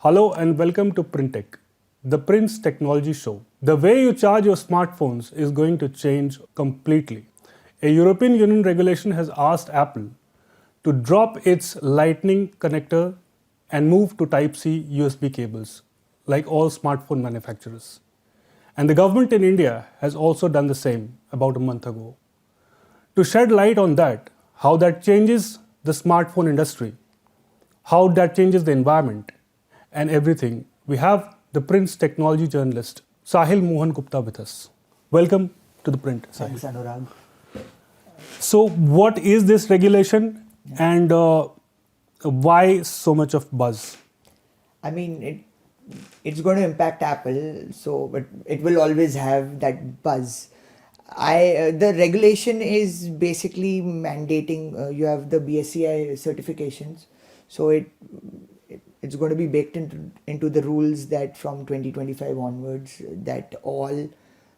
Hello and welcome to Printech, the Print's technology show. The way you charge your smartphones is going to change completely. A European Union regulation has asked Apple to drop its Lightning connector and move to Type-C USB cables, like all smartphone manufacturers. And the government in India has also done the same about a month ago. To shed light on that, how that changes the smartphone industry, how that changes the environment, and everything, we have the Print's technology journalist, Sahil Mohan Gupta, with us. Welcome to the Print, Sahil. Thanks, Anurag. So, what is this regulation and why so much of buzz? I mean, it's going to impact Apple, but it will always have that buzz. The regulation is basically mandating you have the BSCI certifications, so it's going to be baked into the rules that from 2025 onwards that all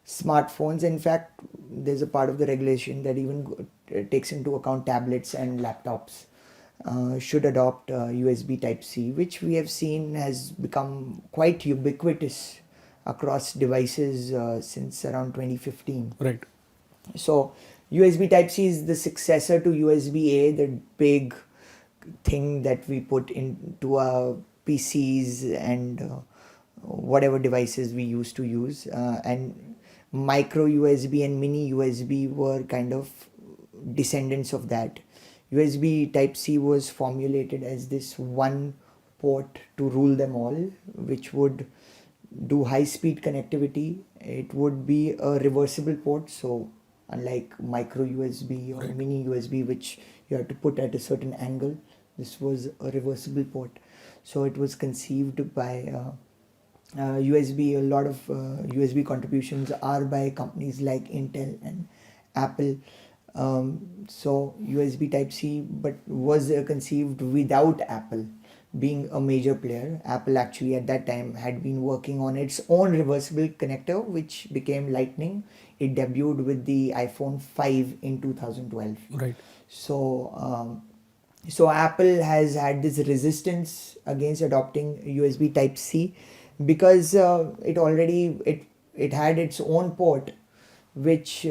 smartphones, in fact, there's a part of the regulation that even takes into account tablets and laptops. Should adopt USB TypeC, which we have seen has become quite ubiquitous across devices since around 2015. Right. So USB Type-C is the successor to USB-A, the big thing that we put into our PCs and whatever devices we used to use. And micro USB and mini USB were kind of descendants of that. USB Type-C was formulated as this one port to rule them all, which would do high-speed connectivity. It would be a reversible port, so unlike micro USB or mini USB, which you have to put at a certain angle, this was a reversible port. So it was conceived by USB. A lot of USB contributions are by companies like Intel and Apple. So USB Type-C, but was conceived without Apple being a major player. Apple actually at that time had been working on its own reversible connector, which became Lightning. It debuted with the iPhone 5 in 2012. Right. So Apple has had this resistance against adopting USB Type-C because it had its own port, which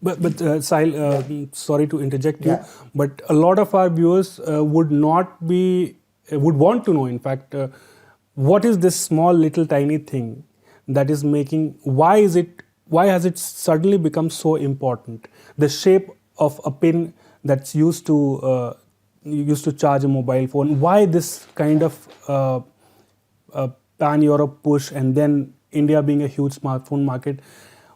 But Sahil, sorry to interject you, Yeah. but a lot of our viewers would want to know, in fact, what is this small little tiny thing that is making, why has it suddenly become so important? The shape of a pin that's used to charge a mobile phone. Why this kind of pan-Europe push, and then India being a huge smartphone market?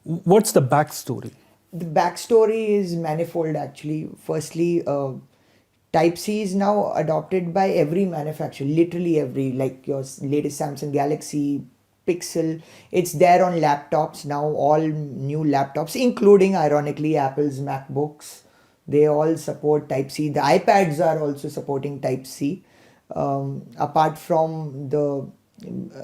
What's the backstory? The backstory is manifold actually. Firstly, Type-C is now adopted by every manufacturer, literally every, like your latest Samsung Galaxy, Pixel. It's there on laptops now, all new laptops, including ironically Apple's MacBooks. They all support Type-C. The iPads are also supporting Type-C. Apart from the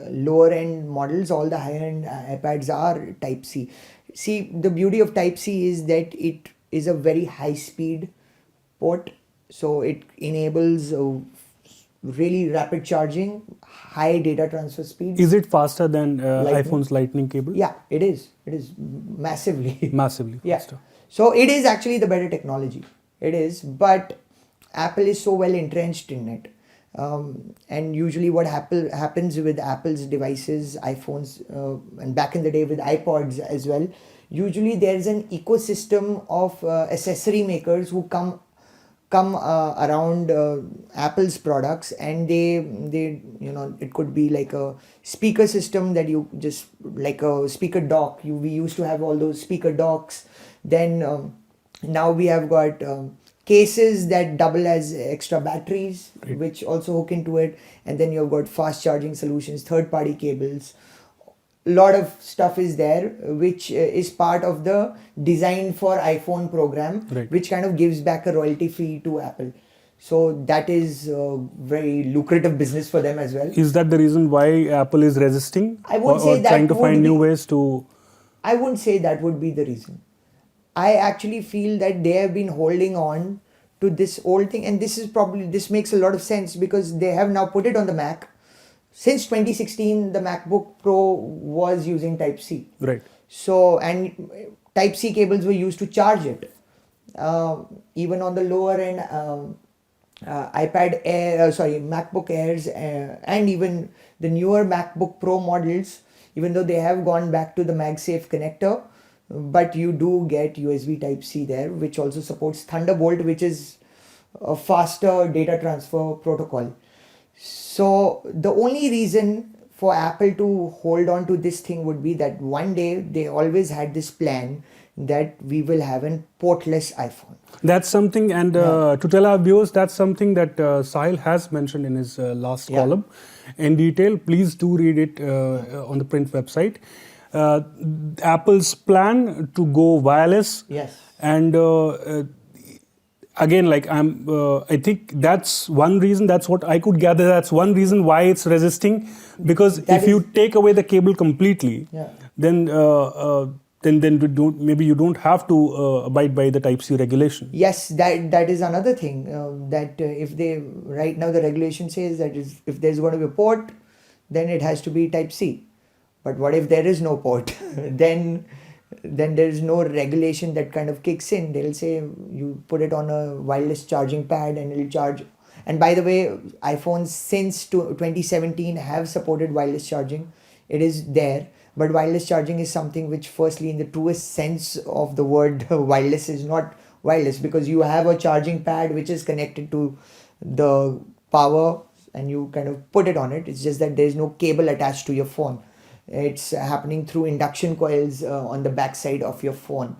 lower end models, all the higher end iPads are Type-C. See, the beauty of Type-C is that it is a very high speed port, so it enables really rapid charging, high data transfer speeds. Is it faster than Lightning? iPhone's Lightning cable? Yeah, it is massively. Massively Yeah. faster. So it is actually the better technology. It is, but Apple is so well entrenched in it. And usually what happens with Apple's devices, iPhones, and back in the day with iPods as well, usually there's an ecosystem of accessory makers who come around Apple's products, and they it could be like a speaker system that you just, like a speaker dock. We used to have all those speaker docks. Then now we have got cases that double as extra batteries, Right. which also hook into it, and then you've got fast charging solutions, third party cables. Lot of stuff is there, which is part of the design for iPhone program, Right. which kind of gives back a royalty fee to Apple. So that is very lucrative business for them as well. Is that the reason why Apple is resisting? I would say or that trying to would find new be- ways to. I wouldn't say that would be the reason. I actually feel that they have been holding on to this old thing, and this makes a lot of sense because they have now put it on the Mac. since 2016 the MacBook Pro was using Type-C. Right. So, and Type-C cables were used to charge it. Even on the lower end, iPad Air, MacBook Airs, and even the newer MacBook Pro models, even though they have gone back to the MagSafe connector, but you do get USB Type-C there, which also supports Thunderbolt, which is a faster data transfer protocol. So the only reason for Apple to hold on to this thing would be that one day they always had this plan that we will have a portless iPhone. That's something, and to tell our viewers, that's something that Sahil has mentioned in his last column in detail. Please do read it on the Print website. Apple's plan to go wireless. Yes. And again, like I think that's one reason. That's what I could gather. That's one reason why it's resisting, because if you take away the cable completely, then maybe you don't have to abide by the Type-C regulation. Yes, that is another thing. That if they right now the regulation says that if there's going to be a port, then it has to be Type-C. But what if there is no port? then there is no regulation that kind of kicks in. They'll say you put it on a wireless charging pad and it'll charge. And by the way, iPhones since 2017 have supported wireless charging. It is there. But wireless charging is something which, firstly, in the truest sense of the word, wireless is not wireless, because you have a charging pad which is connected to the power and you kind of put it on it. It's just that there's no cable attached to your phone. It's happening through induction coils on the backside of your phone.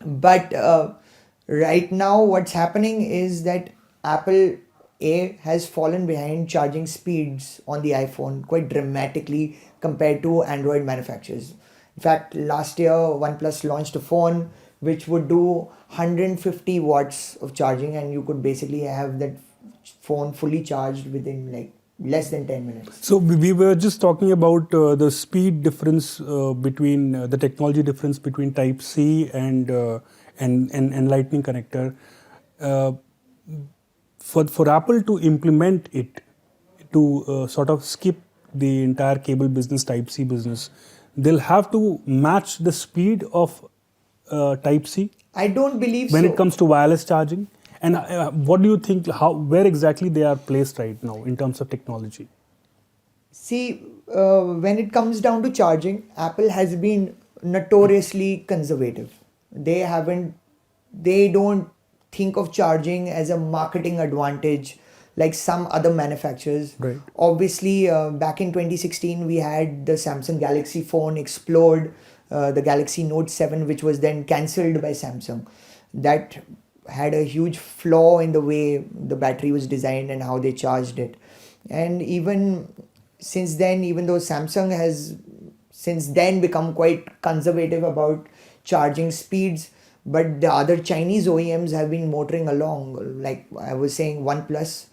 But right now what's happening is that Apple has fallen behind charging speeds on the iPhone quite dramatically compared to Android manufacturers. In fact, last year OnePlus launched a phone which would do 150 watts of charging, and you could basically have that phone fully charged within like less than 10 minutes. So we were just talking about the speed difference between the technology difference between Type-C and Lightning connector. For Apple to implement it, to sort of skip the entire cable business, Type-C business, they'll have to match the speed of Type-C. I don't believe when so. it comes to wireless charging. And what do you think, where exactly they are placed right now in terms of technology? See, when it comes down to charging, Apple has been notoriously conservative. They don't think of charging as a marketing advantage like some other manufacturers. Right. Obviously, back in 2016, we had the Samsung Galaxy phone explode, the Galaxy Note 7, which was then cancelled by Samsung. That had a huge flaw in the way the battery was designed and how they charged it. And even since then, even though Samsung has since then become quite conservative about charging speeds, but the other Chinese OEMs have been motoring along. Like I was saying, OnePlus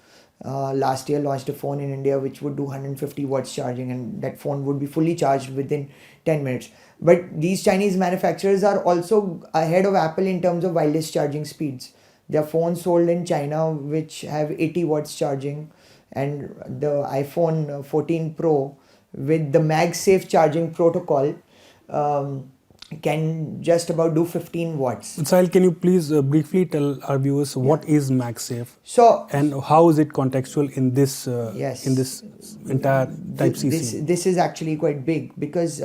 last year launched a phone in India which would do 150 watts charging, and that phone would be fully charged within 10 minutes. But these Chinese manufacturers are also ahead of Apple in terms of wireless charging speeds. There are phones sold in China which have 80 watts charging, and the iPhone 14 Pro with the MagSafe charging protocol can just about do 15 watts. Sahil, can you please briefly tell our viewers what is MagSafe? So, and how is it contextual in this yes, in this entire Type-C? This is actually quite big because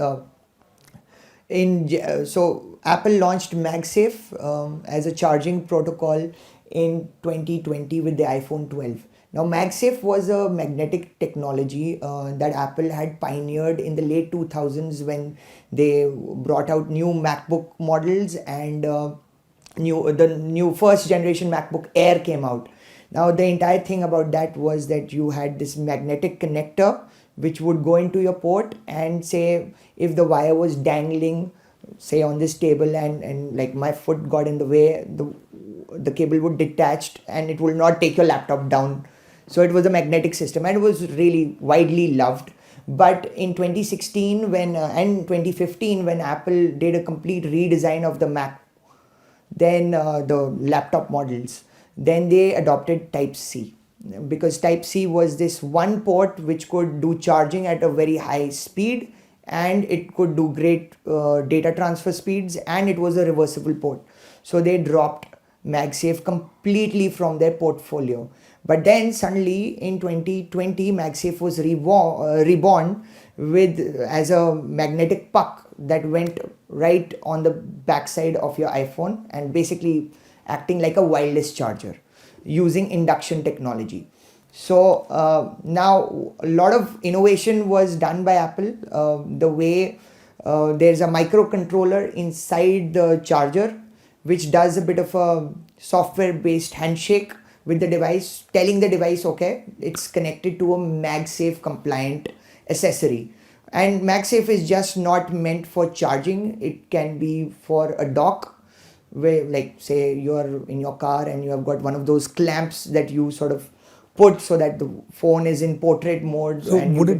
so Apple launched MagSafe as a charging protocol in 2020 with the iPhone 12. Now, MagSafe was a magnetic technology that Apple had pioneered in the late 2000s when they brought out new MacBook models, and the new first generation MacBook Air came out. Now, the entire thing about that was that you had this magnetic connector which would go into your port, and say if the wire was dangling, say on this table, and like my foot got in the way, the cable would detach and it will not take your laptop down. So it was a magnetic system, and it was really widely loved. But in 2016 and 2015, when Apple did a complete redesign of the Mac, then the laptop models, then they adopted Type-C. because Type-C was this one port which could do charging at a very high speed, and it could do great data transfer speeds, and it was a reversible port. So they dropped MagSafe completely from their portfolio. But then suddenly in 2020, MagSafe was reborn with as a magnetic puck that went right on the backside of your iPhone, and basically acting like a wireless charger using induction technology. So now a lot of innovation was done by Apple. The way there's a microcontroller inside the charger which does a bit of a software based handshake with the device, telling the device, okay, it's connected to a MagSafe compliant accessory. And MagSafe is just not meant for charging, it can be for a dock, where, like, say you're in your car and you have got one of those clamps that you sort of put so that the phone is in portrait mode. So and would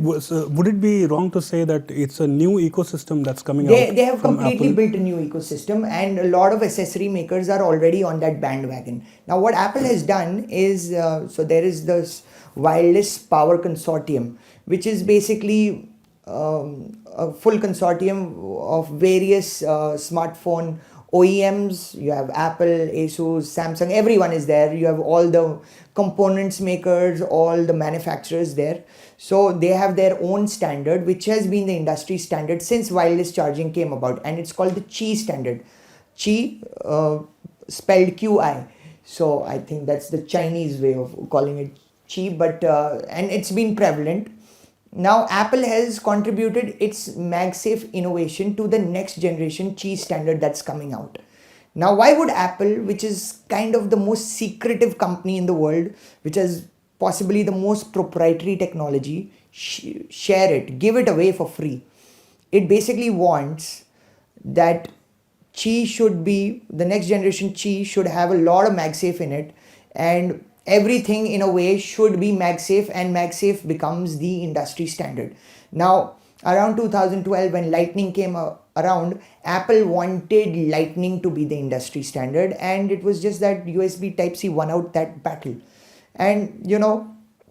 it be wrong to say that it's a new ecosystem that's coming out? They have from completely Apple? built a new ecosystem, and a lot of accessory makers are already on that bandwagon. Now, what Apple has done is, so there is this Wireless Power Consortium, which is basically a full consortium of various smartphone OEMs. You have Apple, Asus, Samsung, everyone is there. You have all the components makers, all the manufacturers there. So they have their own standard, which has been the industry standard since wireless charging came about, and it's called the Qi standard. Qi, spelled QI. So I think that's the Chinese way of calling it Qi, but and it's been prevalent. Now Apple has contributed its MagSafe innovation to the next generation Qi standard that's coming out. Now, why would Apple, which is kind of the most secretive company in the world, which has possibly the most proprietary technology, share it, give it away for free? It basically wants that Qi should be, the next generation Qi should have a lot of MagSafe in it, and everything in a way should be MagSafe, and MagSafe becomes the industry standard. Now, around 2012, when Lightning came around, Apple wanted Lightning to be the industry standard, and it was just that USB Type-C won out that battle. And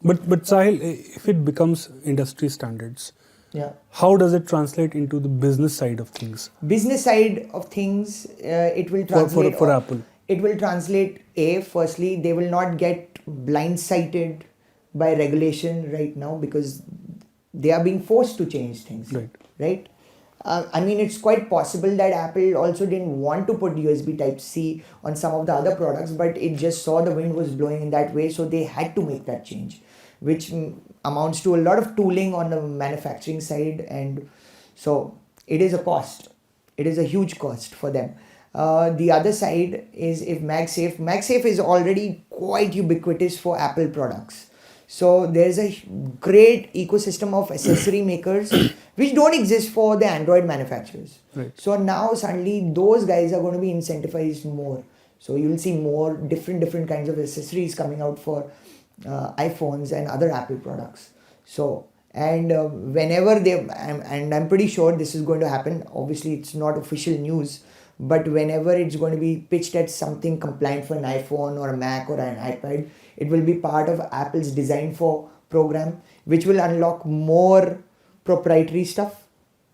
But Sahil, if it becomes industry standards, yeah, how does it translate into the business side of things? Business side of things, it will translate for Apple. It will translate, firstly, they will not get blindsided by regulation right now, because they are being forced to change things. Right? I mean, it's quite possible that Apple also didn't want to put USB Type-C on some of the other products, but it just saw the wind was blowing in that way, so they had to make that change, which amounts to a lot of tooling on the manufacturing side, and so it is a cost. It is a huge cost for them. The other side is, if MagSafe is already quite ubiquitous for Apple products. So there's a great ecosystem of accessory makers which don't exist for the Android manufacturers. Right. So now suddenly those guys are going to be incentivized more. So you'll see more different kinds of accessories coming out for iPhones and other Apple products. So, and whenever I'm pretty sure this is going to happen. Obviously, it's not official news, but whenever it's going to be pitched at something compliant for an iPhone or a Mac or an iPad, it will be part of Apple's Design For program, which will unlock more proprietary stuff,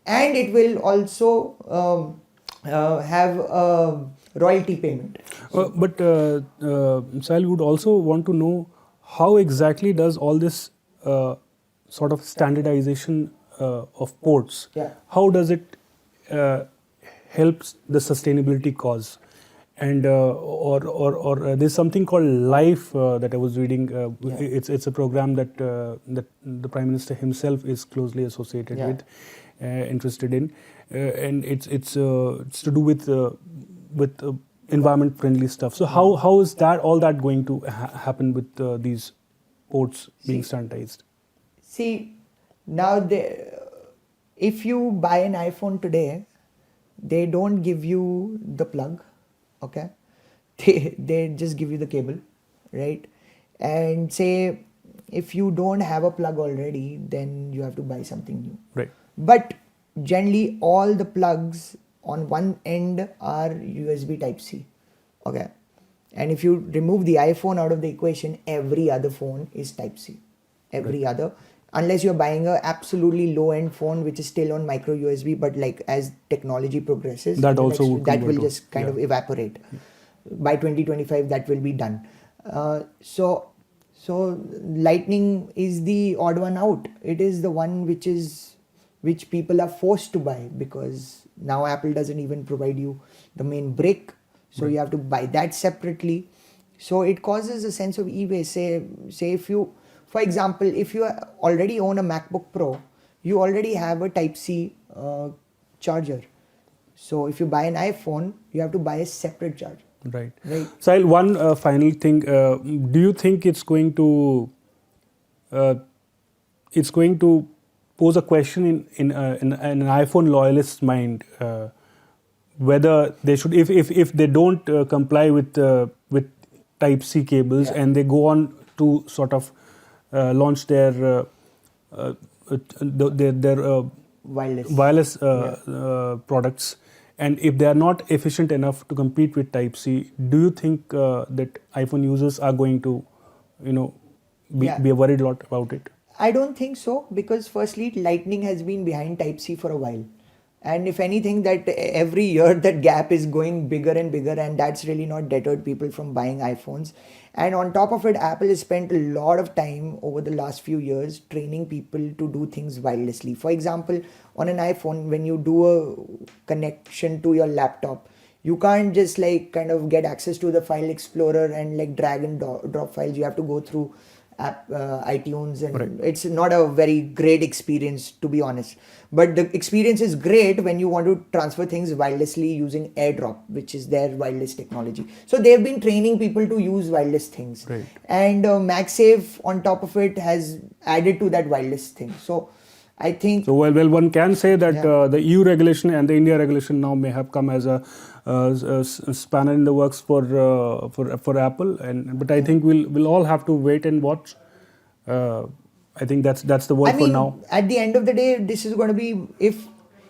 and it will also have a royalty payment. But Sahil would also want to know, how exactly does all this sort of standardization of ports, how does it helps the sustainability cause? And or there's something called Life that I was reading. It's a program that that the Prime Minister himself is closely associated with, interested in, and it's to do with environment friendly stuff. So how is that all that going to happen with these ports being standardized? See, now if you buy an iPhone today, they don't give you the plug. Okay, they just give you the cable, right? And say if you don't have a plug already, then you have to buy something new. Right. But generally, all the plugs on one end are USB Type-C. Okay, And if you remove the iPhone out of the equation, every other phone is Type-C. Every other, unless you're buying a absolutely low-end phone which is still on micro USB, but like as technology progresses, That also would that will convert to- just kind of evaporate. By 2025, that will be done. So Lightning is the odd one out. It is the one which people are forced to buy, because now Apple doesn't even provide you the main brick, so you have to buy that separately. So it causes a sense of e-waste. Say if you, for example, if you already own a MacBook Pro, you already have a Type-C charger. So if you buy an iPhone, you have to buy a separate charger. Right. Right. Sahil, one final thing. Do you think it's going to pose a question in an iPhone loyalist's mind, whether they should, if they don't comply with Type-C cables, and they go on to sort of launch their wireless products, and if they are not efficient enough to compete with Type-C, do you think that iPhone users are going to, be worried a lot about it? I don't think so, because firstly, Lightning has been behind Type-C for a while. And if anything, that every year that gap is going bigger and bigger, and that's really not deterred people from buying iPhones. And on top of it, Apple has spent a lot of time over the last few years training people to do things wirelessly. For example, on an iPhone, when you do a connection to your laptop, you can't just like kind of get access to the file explorer and like drag and drop files. You have to go through iTunes, and it's not a very great experience, to be honest. But the experience is great when you want to transfer things wirelessly using AirDrop, which is their wireless technology. So they've been training people to use wireless things. Right. And MagSafe on top of it has added to that wireless thing. So I think... So well, one can say that the EU regulation and the India regulation now may have come as a spanner in the works for Apple, but I think we'll all have to wait and watch. I think that's the word for now. At the end of the day, this is going to be, if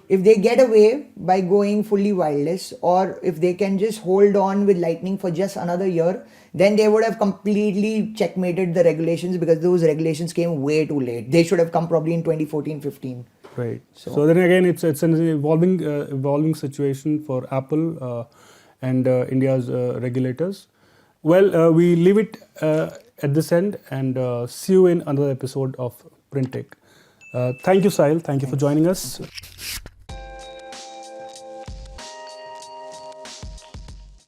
they get away by going fully wireless, or if they can just hold on with Lightning for just another year, then they would have completely checkmated the regulations, because those regulations came way too late. They should have come probably in 2014-15. Right. So then again, it's an evolving situation for Apple and India's regulators. Well, we leave it at this end, and see you in another episode of Print Tech. Thank you, Sahil. Thank you for joining us.